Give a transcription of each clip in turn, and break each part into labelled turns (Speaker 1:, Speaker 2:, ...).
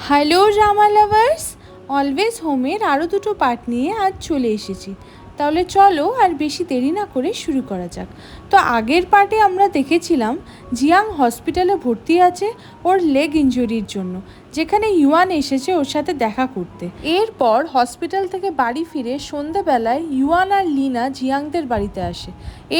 Speaker 1: Hello drama lovers, always হোমের আরও দুটো পার্ট নিয়ে আজ চলে এসেছি। তাহলে চলো আর বেশি দেরি না করে শুরু করা যাক। তো আগের পার্টে আমরা দেখেছিলাম জিয়াং হসপিটালে ভর্তি আছে ওর লেগ ইনজুরির জন্য, যেখানে ইউয়ান এসেছে ওর সাথে দেখা করতে। এরপর হসপিটাল থেকে বাড়ি ফিরে সন্ধেবেলায় ইউয়ান আর লিনা জিয়াংদের বাড়িতে আসে।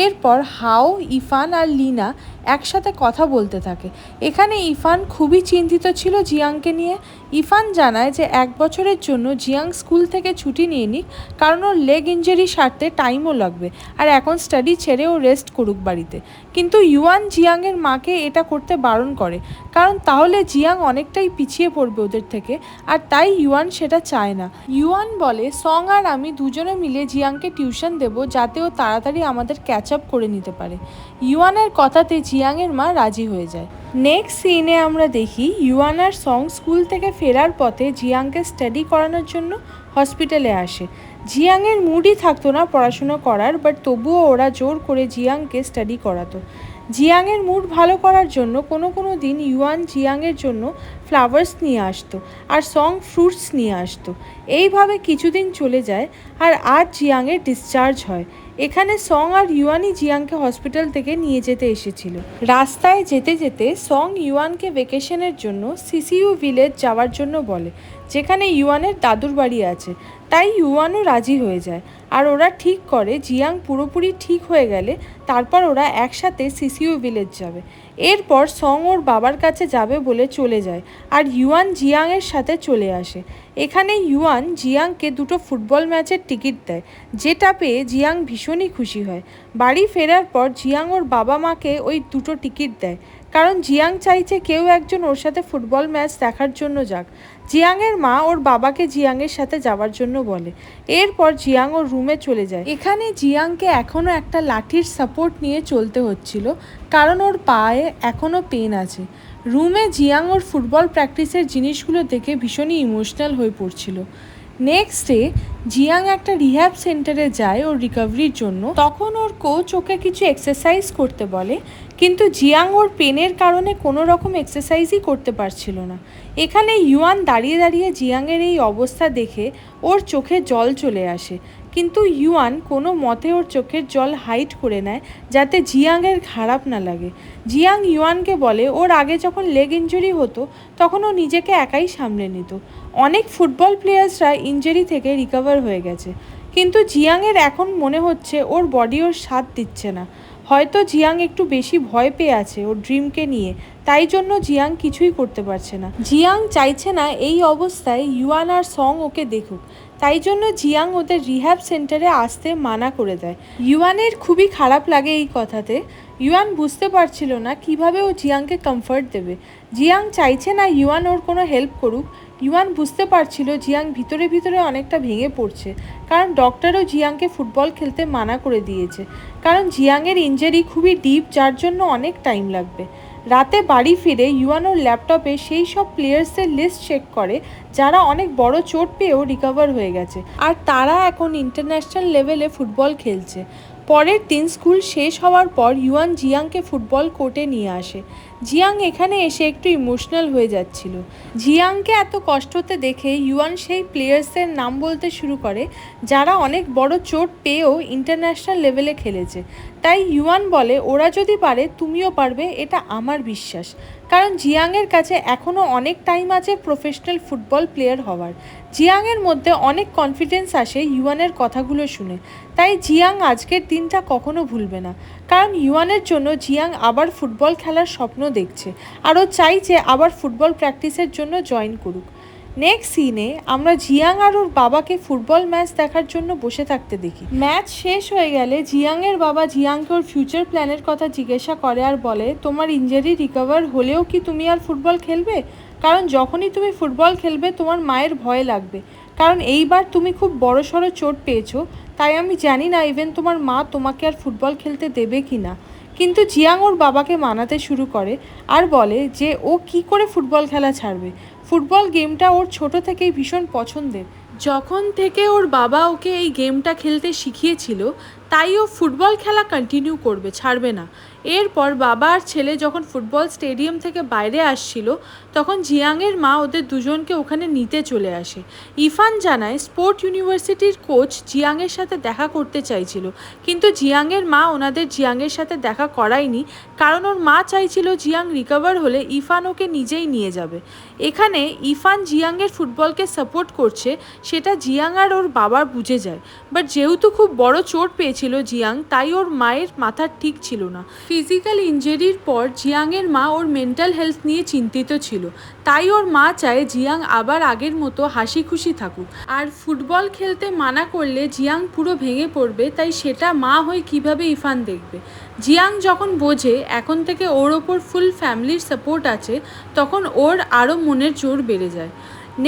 Speaker 1: এরপর হাও, ইফান আর লিনা একসাথে কথা বলতে থাকে। এখানে ইফান খুবই চিন্তিত ছিল জিয়াংকে নিয়ে। ইফান জানায় যে 1 বছরের জন্য জিয়াং স্কুল থেকে ছুটি নিয়ে নিক, কারণ ওর লেগ ইনজুরি সারতে টাইমও লাগবে, আর এখন স্টাডি ছেড়ে ও রেস্ট করুক বাড়িতে। কিন্তু ইউয়ান জিয়াংয়ের মাকে এটা করতে বারণ করে, কারণ তাহলে জিয়াং অনেকটাই পিছিয়ে পড়বে ওদের থেকে, আর তাই ইউয়ান সেটা চায় না। ইউয়ান বলে সং আর আমি দুজনে মিলে জিয়াংকে টিউশন দেব, যাতে ও তাড়াতাড়ি আমাদের ক্যাচ আপ করে নিতে পারে। ইউয়ানের কথাতে জিয়াংয়ের মা রাজি হয়ে যায়। নেক্সট সিনে আমরা দেখি ইউয়ান আর সং স্কুল থেকে ফেরার পথে জিয়াংকে স্টাডি করানোর জন্য হসপিটালে আসে। জিয়াংয়ের মুডই থাকতো না পড়াশুনো করার, বাট তবুও ওরা জোর করে জিয়াংকে স্টাডি করাতো। জিয়াংয়ের মুড ভালো করার জন্য কোনো দিন ইউয়ান জিয়াংয়ের জন্য ফ্লাওয়ার্স নিয়ে আসতো, আর সং ফ্রুটস নিয়ে আসতো। এইভাবে কিছুদিন চলে যায়, আর আজ জিয়াংয়ের ডিসচার্জ হয়। এখানে সং আর ইউয়ানই জিয়াংকে হসপিটাল থেকে নিয়ে যেতে এসেছিল। রাস্তায় যেতে যেতে সং ইউয়ানকে ভেকেশনের জন্য সিসিইউ ভিলেজ যাওয়ার জন্য বলে, যেখানে ইউয়ানের দাদুর বাড়ি আছে। তাই ইউয়ানও রাজি হয়ে যায়, আর ওরা ঠিক করে জিয়াং পুরোপুরি ঠিক হয়ে গেলে তারপর ওরা একসাথে সিসিইউ ভিলেজ যাবে। এরপর সং ওর বাবার কাছে যাবে বলে চলে যায়, আর ইউয়ান জিয়াংয়ের সাথে চলে আসে। এখানে ইউয়ান জিয়াংকে দুটো ফুটবল ম্যাচের টিকিট দেয়, যেটা পেয়ে জিয়াং ভীষণই খুশি হয়। বাড়ি ফেরার পর জিয়াং ওর বাবা মাকে ওই দুটো টিকিট দেয়, কারণ জিয়াং চাইছে কেউ একজন ওর সাথে ফুটবল ম্যাচ দেখার জন্য যাক। জিয়াংয়ের মা ওর বাবাকে জিয়াংয়ের সাথে যাওয়ার জন্য বলে। এরপর জিয়াং ওর রুমে চলে যায়। এখানে জিয়াংকে এখনও একটা লাঠির সাপোর্ট নিয়ে চলতে হচ্ছিল, কারণ ওর পায়ে এখনও পেন আছে। রুমে জিয়াং ওর ফুটবল প্র্যাকটিসের জিনিসগুলো দেখে ভীষণই ইমোশনাল হয়ে পড়ছিল। নেক্সট ডে জিয়াং একটা রিহ্যাব সেন্টারে যায় ওর রিকভারির জন্য। তখন ওর কোচ ওকে কিছু এক্সারসাইজ করতে বলে, কিন্তু জিয়াং ওর পেনের কারণে কোনো রকম এক্সারসাইজই করতে পারছিল না। এখানে ইউয়ান দাঁড়িয়ে দাঁড়িয়ে জিয়াংয়ের এই অবস্থা দেখে ওর চোখে জল চলে আসে, কিন্তু ইউয়ান কোনো মতে ওর চোখের জল হাইড করে নেয়, যাতে জিয়াংয়ের খারাপ না লাগে। জিয়াং ইউয়ানকে বলে ওর আগে যখন লেগ ইনজুরি হতো তখন ও নিজেকে একাই সামলে নিত। অনেক ফুটবল প্লেয়ার্সরা ইনজুরি থেকে রিকভার হয়ে গেছে, কিন্তু জিয়াংয়ের এখন মনে হচ্ছে ওর বডি ওর সাথ দিচ্ছে না। হয়তো জিয়াং একটু বেশি ভয় পেয়ে আছে ওর ড্রিমকে নিয়ে, তাই জন্য জিয়াং কিছুই করতে পারছে না। জিয়াং চাইছে না এই অবস্থায় ইউয়ান আর সং ওকে দেখুক, তাই জন্য জিয়াং ওদের রিহ্যাব সেন্টারে আসতে মানা করে দেয়। ইউয়ানের খুবই খারাপ লাগে এই কথাতে। ইউয়ান বুঝতে পারছিল না কিভাবে ও জিয়াংকে কমফর্ট দেবে। জিয়াং চাইছে না ইউয়ান ওর কোনো হেল্প করুক। ইউয়ান বুঝতে পারছিল জিয়াং ভিতরে ভিতরে অনেকটা ভেঙে পড়ছে, কারণ ডক্টরও জিয়াংকে ফুটবল খেলতে মানা করে দিয়েছে, কারণ জিয়াংয়ের ইনজারি খুবই ডিপ, যার জন্য অনেক টাইম লাগবে। রাতে বাড়ি ফিরে ইউয়ান ওর ল্যাপটপে সেই সব প্লেয়ার্সের লিস্ট চেক করে যারা অনেক বড় চোট পেয়েও রিকভার হয়ে গেছে, আর তারা এখন ইন্টারন্যাশনাল লেভেলে ফুটবল খেলছে। পরের দিন স্কুল শেষ হওয়ার পর ইউয়ান জিয়াংকে ফুটবল কোর্টে নিয়ে আসে। জিয়াং এখানে এসে একটু ইমোশনাল হয়ে যাচ্ছিল। জিয়াংকে এত কষ্টতে দেখে ইউয়ান সেই প্লেয়ার্সের নাম বলতে শুরু করে যারা অনেক বড় চোট পেয়েও ইন্টারন্যাশনাল লেভেলে খেলেছে। তাই ইউয়ান বলে ওরা যদি পারে তুমিও পারবে, এটা আমার বিশ্বাস, কারণ জিয়াংয়ের কাছে এখনও অনেক টাইম আছে প্রফেশনাল ফুটবল প্লেয়ার হওয়ার। জিয়াংয়ের মধ্যে অনেক কনফিডেন্স আসে ইউয়ানের কথাগুলো শুনে, তাই জিয়াং আজকের দিনটা কখনো ভুলবে না, কারণ ইউয়ানের জন্য জিয়াং আবার ফুটবল খেলার স্বপ্ন দেখছে, আর ও চাইছে আবার ফুটবল প্র্যাকটিসের জন্য জয়েন করুক। নেক্সট সিনে আমরা জিয়াং আর ওর বাবাকে ফুটবল ম্যাচ দেখার জন্য বসে থাকতে দেখি। ম্যাচ শেষ হয়ে গেলে জিয়াংয়ের বাবা জিয়াংকে ওর ফিউচার প্ল্যানের কথা জিজ্ঞাসা করে, আর বলে তোমার ইনজারি রিকভার হলেও কি তুমি আর ফুটবল খেলবে? কারণ যখনই তুমি ফুটবল খেলবে তোমার মায়ের ভয় লাগবে, কারণ এইবার তুমি খুব বড়সড় চোট পেয়েছো। তাই আমি জানি না ইভেন তোমার মা তোমাকে আর ফুটবল খেলতে দেবে কি না। কিন্তু জিয়াং ওর বাবাকে মানাতে শুরু করে, আর বলে যে ও কি করে ফুটবল খেলা ছাড়বে। ফুটবল গেমটা ওর ছোট থেকেই ভীষণ পছন্দের। যখন থেকে ওর বাবা ওকে এই গেমটা খেলতে শিখিয়েছিল তাই ও ফুটবল খেলা কন্টিনিউ করবে, ছাড়বে না। এরপর বাবা আর ছেলে যখন ফুটবল স্টেডিয়াম থেকে বাইরে আসছিল তখন জিয়াংয়ের মা ওদের দুজনকে ওখানে নিতে চলে আসে। ইফান জানায় স্পোর্ট ইউনিভার্সিটির কোচ জিয়াংয়ের সাথে দেখা করতে চাইছিল, কিন্তু জিয়াংয়ের মা ওনাদের জিয়াংয়ের সাথে দেখা করায়নি, কারণ ওর মা চাইছিল জিয়াং রিকভার হলে ইফান ওকে নিজেই নিয়ে যাবে। এখানে ইফান জিয়াংয়ের ফুটবলকে সাপোর্ট করছে সেটা জিয়াং আর ওর বাবা বুঝে যায়, বাট যেহেতু খুব বড় চোট পেয়েছিল জিয়াং, তাই ওর মায়ের মাথা ঠিক ছিল না। ফিজিক্যাল ইনজুরির পর জিয়াংয়ের মা ওর মেন্টাল হেলথ নিয়ে চিন্তিত ছিল, তাই ওর মা চায় জিয়াং আবার আগের মতো হাসি খুশি থাকুক। আর ফুটবল খেলতে মানা করলে জিয়াং পুরো ভেঙে পড়বে, তাই সেটা মা হয়ে কিভাবে ইফান দেখবে। জিয়াং যখন বোঝে এখন থেকে ওর ওপর ফুল ফ্যামিলির সাপোর্ট আছে, তখন ওর আরও মনের জোর বেড়ে যায়।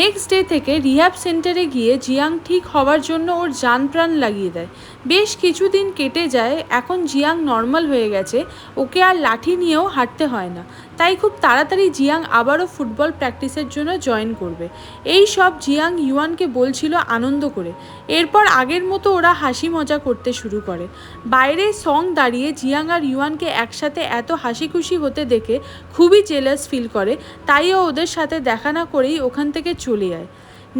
Speaker 1: নেক্সট ডে থেকে রিহ্যাব সেন্টারে গিয়ে জিয়াং ঠিক হওয়ার জন্য ওর জান প্রাণ লাগিয়ে দেয়। বেশ কিছুদিন কেটে যায়, এখন জিয়াং নর্মাল হয়ে গেছে, ওকে আর লাঠি নিয়েও হাঁটতে হয় না, তাই খুব তাড়াতাড়ি জিয়াং আবারও ফুটবল প্র্যাকটিসের জন্য জয়েন করবে। এই সব জিয়াং ইউয়ানকে বলছিল আনন্দ করে। এরপর আগের মতো ওরা হাসি মজা করতে শুরু করে। বাইরে সং দাঁড়িয়ে জিয়াং আর ইউয়ানকে একসাথে এত হাসি খুশি হতে দেখে খুবই জেলাস ফিল করে, তাই ও ওদের সাথে দেখা না করেই ওখান থেকে চলে যায়।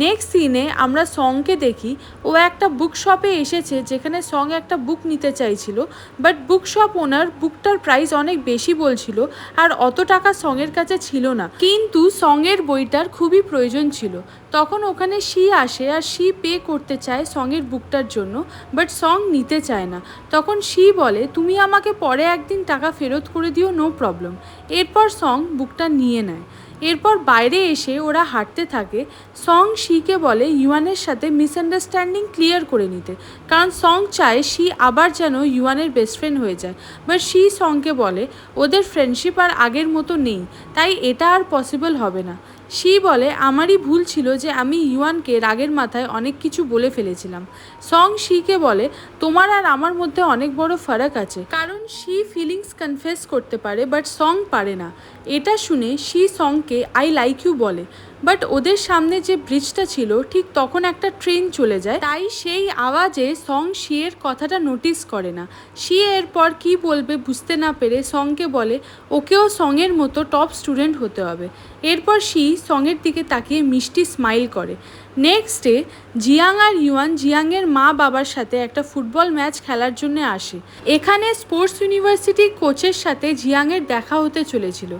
Speaker 1: নেক্সট সিনে আমরা সংকে দেখি ও একটা বুক শপে এসেছে, যেখানে সং একটা বুক নিতে চাইছিল, বাট বুক শপ ওনার বুকটার প্রাইস অনেক বেশি বলছিল আর অত টাকা সঙের কাছে ছিল না, কিন্তু সঙের বইটার খুবই প্রয়োজন ছিল। তখন ওখানে শি আসে আর শি পে করতে চায় সঙের বুকটার জন্য, বাট সং নিতে চায় না। তখন শি বলে তুমি আমাকে পরে একদিন টাকা ফেরত করে দিও, নো প্রবলেম। এরপর সং বুকটা নিয়ে নেয়। এরপর বাইরে এসে ওরা হাঁটতে থাকে। সং শিকে বলে ইউয়ানের সাথে মিসআন্ডারস্ট্যান্ডিং ক্লিয়ার করে নিতে, কারণ সং চায় শি আবার যেন ইউয়ানের বেস্ট ফ্রেন্ড হয়ে যায়, বাট শি সংকে বলে ওদের ফ্রেন্ডশিপ আর আগের মতো নেই, তাই এটা আর পসিবল হবে না। শি বলে আমারই ভুল ছিল যে আমি ইউয়ানকে রাগের মাথায় অনেক কিছু বলে ফেলেছিলাম। সং শিকে বলে তোমার আর আমার মধ্যে অনেক বড় ফারাক আছে, কারণ শি ফিলিংস কনফেস করতে পারে বাট সং পারে না। এটা শুনে শি সংকে আই লাইক ইউ বলে, বাট ওদের সামনে যে ব্রিজটা ছিল ঠিক তখন একটা ট্রেন চলে যায়, তাই সেই আওয়াজে সং শিয়ের কথাটা নোটিস করে না। শি এরপর কি বলবে বুঝতে না পেরে সংকে বলে ওকেও সঙের মতো টপ স্টুডেন্ট হতে হবে। এরপর শি সঙের দিকে তাকিয়ে মিষ্টি স্মাইল করে। নেক্সট ডে জিয়াং আর ইউয়ান জিয়াংয়ের মা বাবার সাথে একটা ফুটবল ম্যাচ খেলার জন্য আসে। এখানে স্পোর্টস ইউনিভার্সিটির কোচের সাথে জিয়াংয়ের দেখা হতে চলেছিল,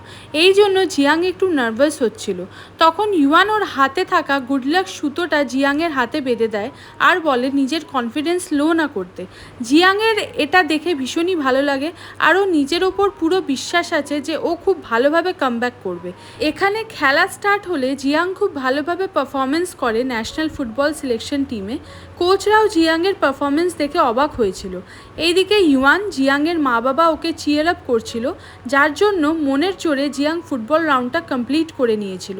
Speaker 1: এই জন্য জিয়াং একটু নার্ভাস হচ্ছিল। তখন ইউয়ান ওর হাতে থাকা গুড লাক সুতোটা জিয়াংয়ের হাতে বেঁধে দেয় আর বলে নিজের কনফিডেন্স লো না করতে। জিয়াংয়ের এটা দেখে ভীষণই ভালো লাগে আর ও নিজের ওপর পুরো বিশ্বাস আছে যে ও খুব ভালোভাবে কামব্যাক করবে। এখানে খেলা স্টার্ট হলে জিয়াং খুব ভালোভাবে পারফরমেন্স করে ন্যাশনাল ফুটবল সিলেকশন টিমে। কোচরাও জিয়াংয়ের পারফরমেন্স দেখে অবাক হয়েছিল। এইদিকে ইউয়ান জিয়াংয়ের মা বাবা ওকে চিয়ার আপ করছিল, যার জন্য মনের জোরে জিয়াং ফুটবল রাউন্ডটা কমপ্লিট করে নিয়েছিল।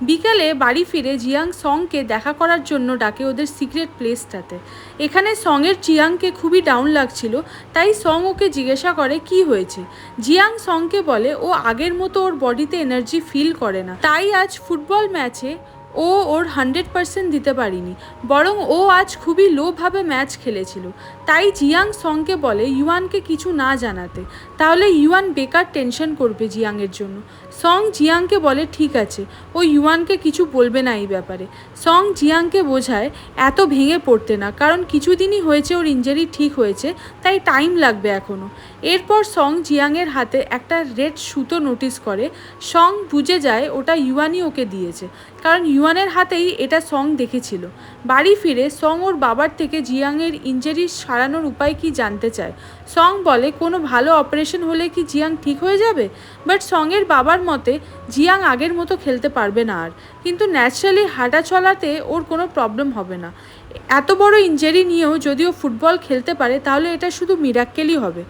Speaker 1: বিকালে বাড়ি ফিরে জিয়াং সংকে দেখা করার জন্য ডাকে ওদের সিক্রেট প্লেসটাতে। এখানে সঙের জিয়াংকে খুবই ডাউন লাগছিল, তাই সং ওকে জিজ্ঞাসা করে কি হয়েছে। জিয়াং সংকে বলে ও আগের মতো ওর বডিতে এনার্জি ফিল করে না, তাই আজ ফুটবল ম্যাচে ও ওর 100% দিতে পারিনি, বরং ও আজ খুবই লোভাবে ম্যাচ খেলেছিল। তাই জিয়াং সংকে বলে ইউয়ানকে কিছু না জানাতে, তাহলে ইউয়ান বেকার টেনশন করবে জিয়াংয়ের জন্য। সং জিয়াংকে বলে ঠিক আছে, ও ইউয়ানকে কিছু বলবে না এই ব্যাপারে। সং জিয়াংকে বোঝায় এত ভেঙে পড়তে না, কারণ কিছুদিনই হয়েছে ওর ইনজারি ঠিক হয়েছে, তাই টাইম লাগবে এখনও। এরপর সং জিয়াংয়ের হাতে একটা রেড সুতো নোটিস করে। সং বুঝে যায় ওটা ইউয়ানই ওকে দিয়েছে, কারণ ইউয়ানের হাতেই এটা সং দেখেছিল। বাড়ি ফিরে সং ওর বাবার থেকে জিয়াংয়ের ইনজারি সারানোর উপায় কি জানতে চায়। সং বলে কোনো ভালো অপারেশন হলে কি জিয়াং ঠিক হয়ে যাবে, বাট সঙের বাবার মতে জিয়াং আগের মতো খেলতে পারবে না আর, কিন্তু ন্যাচারালি হাঁটা চলাতে ওর কোনো প্রবলেম হবে না। এত বড় ইনজারি নিয়েও যদি ও ফুটবল খেলতে পারে তাহলে এটা শুধু মিরাক্কেলই হবে।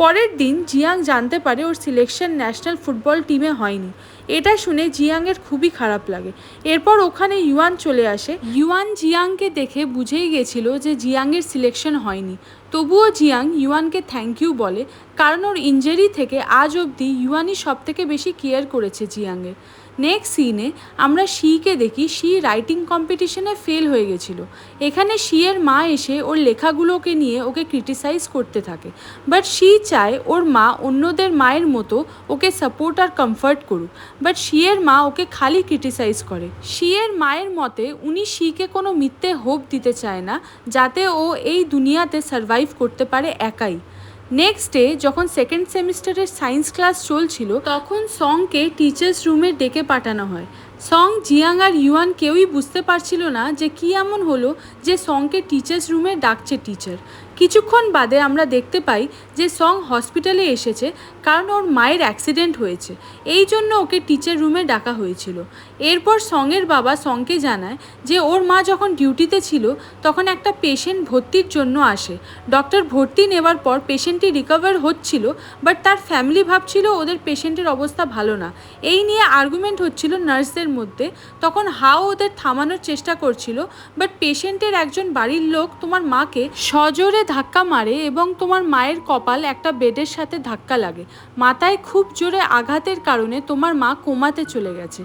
Speaker 1: পরের দিন জিয়াং জানতে পারে ওর সিলেকশন ন্যাশনাল ফুটবল টিমে হয়নি। এটা শুনে জিয়াংয়ের খুবই খারাপ লাগে। এরপর ওখানে ইউয়ান চলে আসে। ইউয়ান জিয়াংকে দেখে বুঝেই গেছিল যে জিয়াংয়ের সিলেকশন হয়নি, তবুও জিয়াং ইউয়ানকে থ্যাংক ইউ বলে, কারণ ওর ইনজারি থেকে আজ অবধি ইউয়ানই সব থেকে বেশি কেয়ার করেছে জিয়াংয়ের। নেক্সট সিনে আমরা শিকে দেখি শি রাইটিং কম্পিটিশনে ফেল হয়ে গেছিল। এখানে শিয়ের মা এসে ওর লেখাগুলোকে নিয়ে ওকে ক্রিটিসাইজ করতে থাকে, বাট শি চায় ওর মা অন্যদের মায়ের মতো ওকে সাপোর্ট আর কমফর্ট করুক, বাট শিয়ের মা ওকে খালি ক্রিটিসাইজ করে। শিয়ের মায়ের মতে উনি শিকে কোনো মিথ্যে হোপ দিতে চায় না যাতে ও এই দুনিয়াতে সার্ভাইভ করতে পারে একাই। নেক্সট ডে যখন সেকেন্ড সেমিস্টারের সায়েন্স ক্লাস চলছিল তখন সংকে টিচার্স রুমে ডেকে পাঠানো হয়। সং, জিয়াং আর ইউয়ান কেউই বুঝতে পারছিল না যে কী এমন হলো যে সংকে টিচার্স রুমে ডাকছে টিচার। কিছুক্ষণ বাদে আমরা দেখতে পাই যে সং হসপিটালে এসেছে কারণ ওর মায়ের অ্যাক্সিডেন্ট হয়েছে, এই জন্য ওকে টিচার রুমে ডাকা হয়েছিল। এরপর সঙের বাবা সংকে জানায় যে ওর মা যখন ডিউটিতে ছিল তখন একটা পেশেন্ট ভর্তির জন্য আসে। ডক্টর ভর্তি নেওয়ার পর পেশেন্টটি রিকভার হচ্ছিল, বাট তার ফ্যামিলি ভাবছিল ওদের পেশেন্টের অবস্থা ভালো না। এই নিয়ে আর্গুমেন্ট হচ্ছিল নার্সদের মধ্যে। তখন হাও ওদের থামানোর চেষ্টা করছিল, বাট পেশেন্টের একজন বাড়ির লোক তোমার মাকে সজোরে ধাক্কা মারে এবং তোমার মায়ের কপাল একটা বেডের সাথে ধাক্কা লাগে। মাথায় খুব জোরে আঘাতের কারণে তোমার মা কোমাতে চলে গেছে।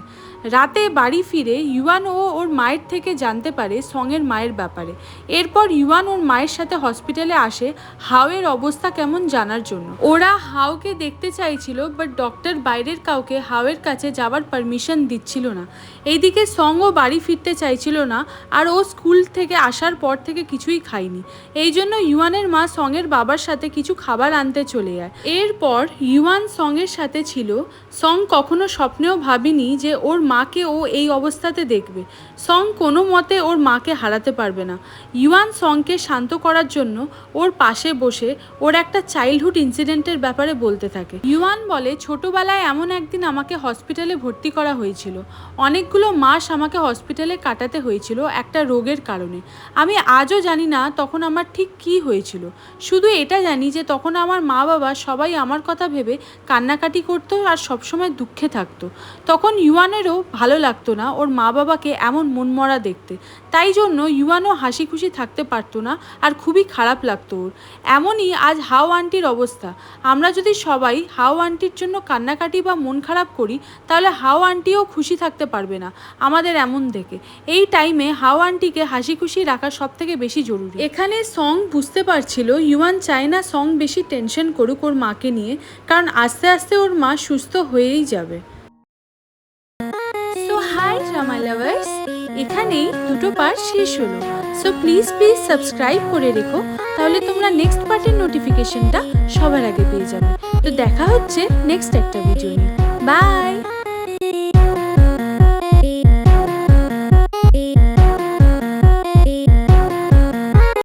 Speaker 1: রাতে বাড়ি ফিরে ইউয়ান ও ওর মায়ের থেকে জানতে পারে সঙের মায়ের ব্যাপারে। এরপর ইউয়ান ওর মায়ের সাথে হসপিটালে আসে হাওয়ের অবস্থা কেমন জানার জন্য। ওরা হাওকে দেখতে চাইছিল, বাট ডক্টর বাইরের কাউকে হাওয়ের কাছে যাওয়ার পারমিশন দিচ্ছিল না। এইদিকে সঙও বাড়ি ফিরতে চাইছিল না, আর ও স্কুল থেকে আসার পর থেকে কিছুই খায়নি। এই জন্য ইউয়ানের মা সঙের বাবার সাথে কিছু খাবার আনতে চলে যায়। এরপর ইউয়ান সঙের সাথে ছিল। সং কখনো স্বপ্নেও ভাবেনি যে ওর মাকে ও এই অবস্থাতে দেখবে। সং কোনো মতে ওর মাকে হারাতে পারবে না। ইউয়ান সংকে শান্ত করার জন্য ওর পাশে বসে ওর একটা চাইল্ডহুড ইনসিডেন্টের ব্যাপারে বলতে থাকে। ইউয়ান বলে, ছোটবেলায় এমন একদিন আমাকে হসপিটালে ভর্তি করা হয়েছিল। অনেকগুলো মাস আমাকে হসপিটালে কাটাতে হয়েছিল একটা রোগের কারণে। আমি আজও জানি না তখন আমার ঠিক কী হয়েছিল, শুধু এটা জানি যে তখন আমার মা বাবা সবাই আমার কথা ভেবে কান্নাকাটি করতো আর সবসময় দুঃখে থাকতো। তখন ইউয়ানেরও ভালো লাগতো না ওর মা বাবাকে এমন মনমরা দেখতে, তাই জন্য ইউয়ানও হাসি খুশি থাকতে পারতো না আর খুবই খারাপ লাগতো ওর। এমনই আজ হাও আন্টির অবস্থা। আমরা যদি সবাই হাও আন্টির জন্য কান্নাকাটি বা মন খারাপ করি তাহলে হাও আন্টিও খুশি থাকতে পারবে না আমাদের এমন দেখে। এই টাইমে হাও আন্টিকে হাসি খুশি রাখা সব থেকে বেশি জরুরি। এখানে সং বুঝতে পারছিল ইউয়ান চায় না সং বেশি টেনশন করুক ওর মাকে নিয়ে, কারণ আস্তে আস্তে ওর মা সুস্থ হয়েই যাবে। সো হাই ড্রামা লাভার্স, এখানেই দুটো পার্ট শেষ হলো। সো প্লিজ সাবস্ক্রাইব করে রেখো, তাহলে তোমরা নেক্সট পার্টের নোটিফিকেশনটা সবার আগে পেয়ে যাবে। তো দেখা হচ্ছে নেক্সট একটা ভিডিও নিয়ে। বাই।